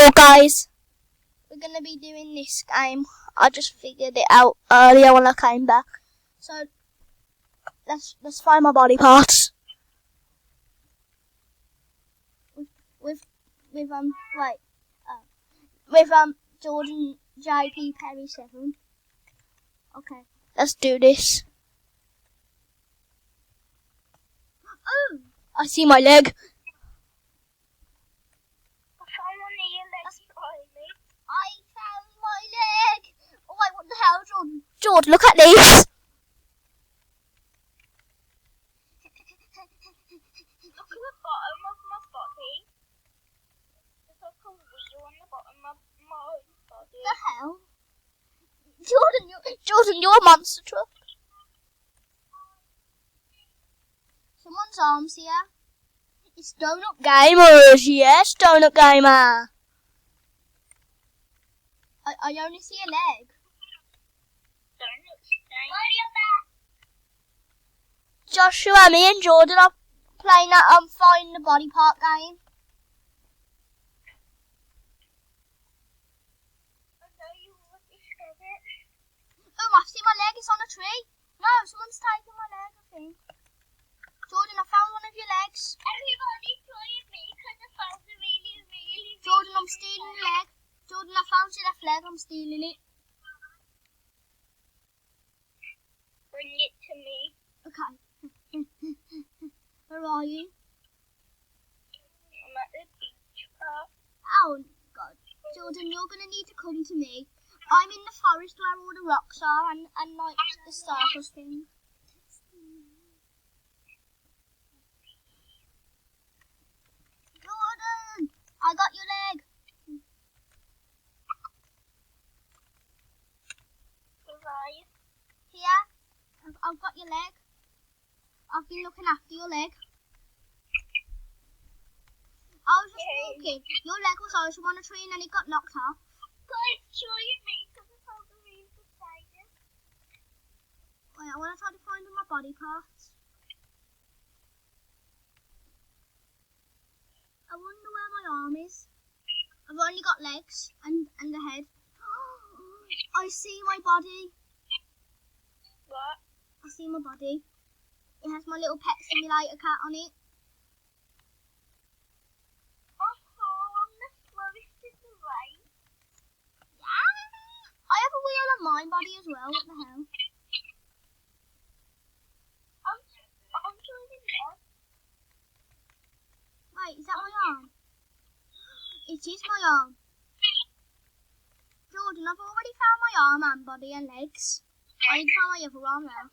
So guys, we're gonna be doing this game. I just figured it out earlier when I came back. So let's find my body parts. With Jordan JP Perry 7. Okay, let's do this. Oh, I see my leg. I found my leg. Oh wait, what the hell, Jordan? Jordan, look at this. Look at the bottom of my body. There's like a wheel on the bottom of my body. The hell? Jordan, you're a monster truck. Someone's arms here. It's Donut Gamers, yes, Donut Gamer. I only see a leg. Joshua, me and Jordan are playing that Find the Body Part game. Oh, I see my leg, it's on a tree. No, someone's taking my leg, I think. Jordan, I found one of your legs. Everybody join me because I found a really Jordan, I'm stealing your leg. Jordan, I found your left leg, I'm stealing it. Bring it to me. Okay. Where are you? I'm at the beach park. Oh, God. Jordan, you're going to need to come to me. I'm in the forest where all the rocks are and like the circus thing. Jordan! I got your leg. Right. Here. I've got your leg. I've been looking after your leg. I was just walking. Your leg was also on a tree and then it got knocked off. Guys, join me because I found a really beside it. Wait, I want to try to find all my body parts. I wonder where my arm is. I've only got legs and the head. I see my body. What? I see my body. It has my little pet simulator cat on it. I'm the slowest in the race. Yeah. I have a wheel on my body as well. What the hell? I'm joining that. Wait, is that my arm? It is my arm. Jordan, I've already found my arm and body and legs. I need to find my other arm now.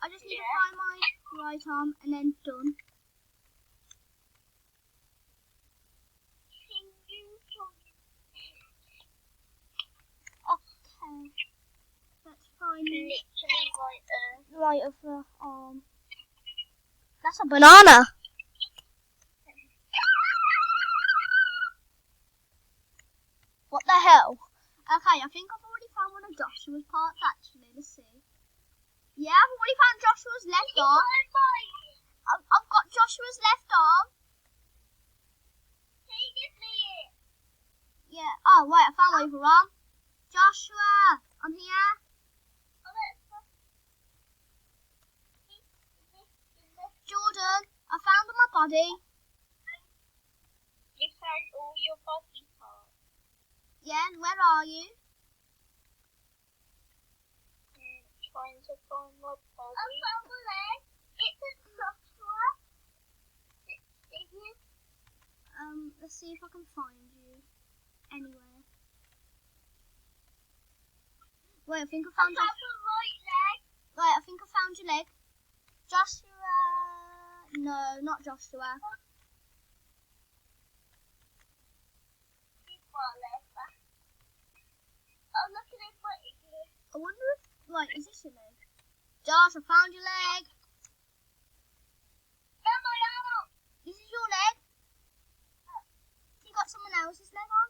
I just need to find my right arm and then done. Okay. Let's find the right other arm. That's a banana. What the hell? Okay, I think I've already found one of Joshua's parts actually. Let's see. Yeah, I've already found Joshua's left arm. I've got Joshua's left arm. Yeah. Oh, wait, I found my other arm. Joshua, I'm here. Jordan, I found my body. You found all your body parts. Yeah, and where are you? Trying to find my body. I found the leg. It's a Joshua. Let's see if I can find you anywhere. Wait, I think I found your right leg. Wait, I think I found your leg. Joshua. No, not Joshua. I'm looking at my leg. I wonder if, is this your leg? Josh, I found your leg. This is your leg. You got someone else's leg on?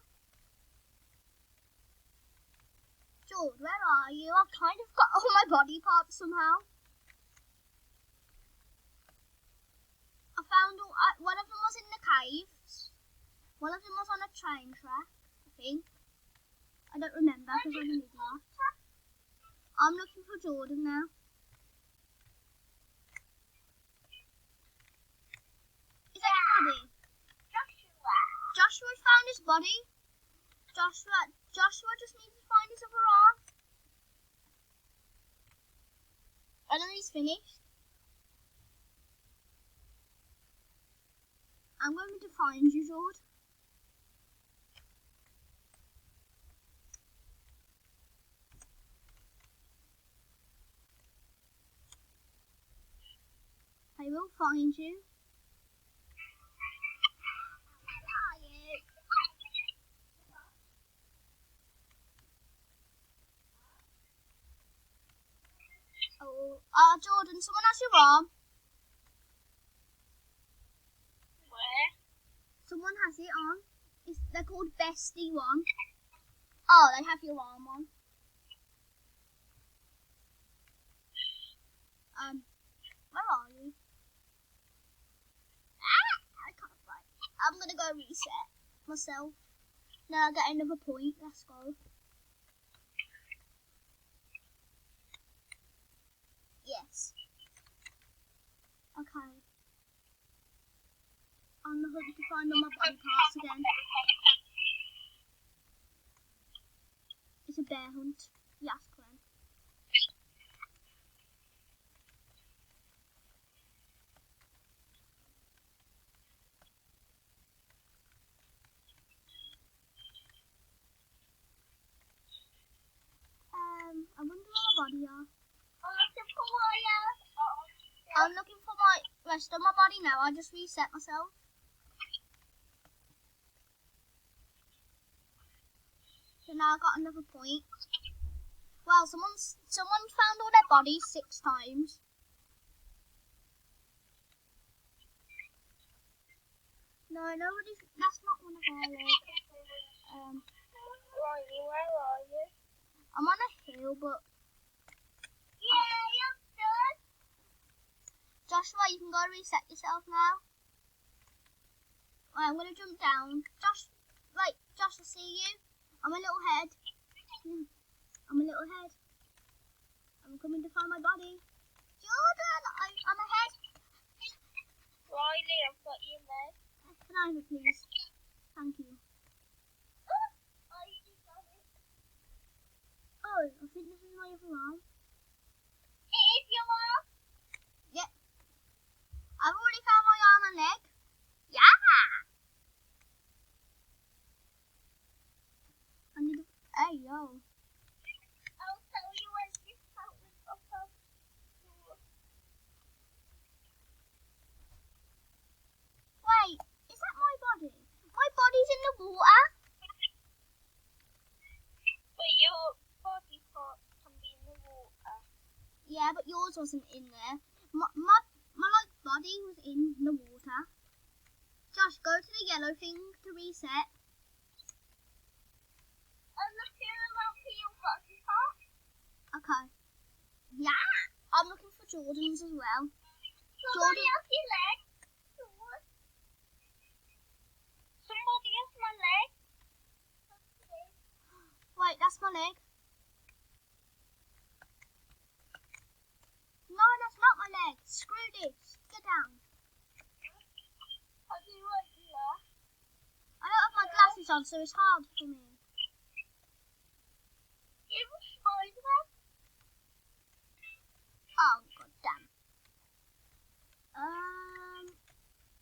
George, where are you? I've kind of got all my body parts somehow. I found one of them was in the caves. One of them was on a train track, I think. I don't remember because I'm an idiot. I'm looking for Jordan now. Is that your body? Joshua's found his body. Joshua just needs to find his other arm. And then he's finished. I'm going to find you, Jord. I will find you. Where are you? Oh, Jordan, someone has your arm. Where? Someone has it on. They're called Bestie One. Oh, they have your arm on. Where are you? I can't find. I'm gonna go reset myself. Now I get another point. Let's go. Yes. Okay. On the hunt to find all my body parts again. It's a bear hunt. Yes, Glenn. I wonder where my body are. I'm looking for my rest of my body now. I just reset myself. So now I got another point. Wow, someone found all their bodies 6 times. No, nobody. That's not one of our legs. Where are you? I'm on a hill, but Yeah, I'm done. Joshua, you can go reset yourself now. Right, I'm gonna jump down. Josh, I see you. I'm a little head. I'm a little head. I'm coming to find my body. Jordan, I'm ahead. Riley, I've got you there. Can I have it, please? Thank you. Oh, I think this is my other arm. It is your arm? Yep. I've already found my arm and leg. Yeah! I need to... Hey, yo. I'll tell you when this part was up on your... Wait, is that my body? My body's in the water. But your body part can be in the water. Yeah, but yours wasn't in there. My body was in the water. Josh, go to the yellow thing to reset. I'm looking around for your body part. Okay. Yeah! I'm looking for Jordan's as well. Somebody has your leg. Somebody has my leg. Wait, that's my leg. No, that's not my leg. Screw this. Get down. I do want you there. I don't have my glasses on, so it's hard for me. You have a Spider-Man. Oh, god damn.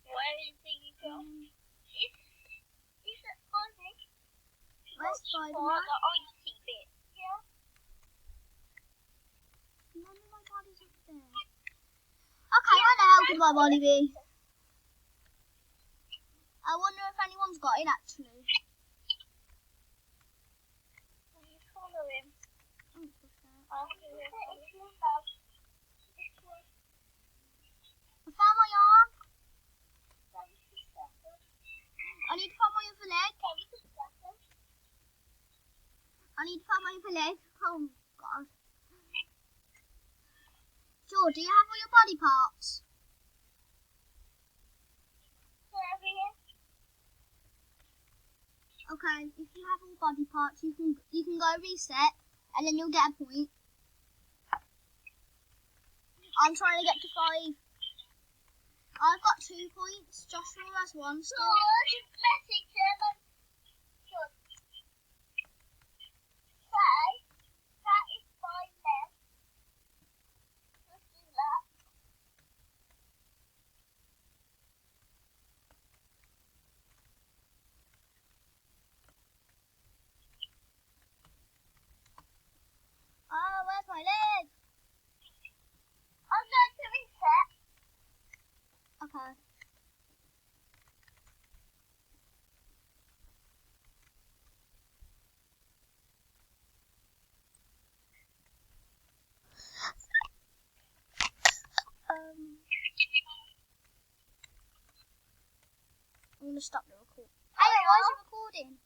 Where is he going? Is it funny? Where's For Spider-Man? the icy bit. Yeah. None of my body's up there. Okay, where the hell could my body be? I wonder if anyone's got it actually. Will you follow him? Oh, what's that? I found my arm. I need to find my other leg. I need to find my other leg. Oh, God. George, do you have all your body parts? Okay, if you have all body parts, you can go reset, and then you'll get a point. I'm trying to get to 5. I've got 2 points. Joshua has 1 still. Oh, where's my leg? I'm going to reset. Okay. I'm going to stop the recording. Hey, why is it recording?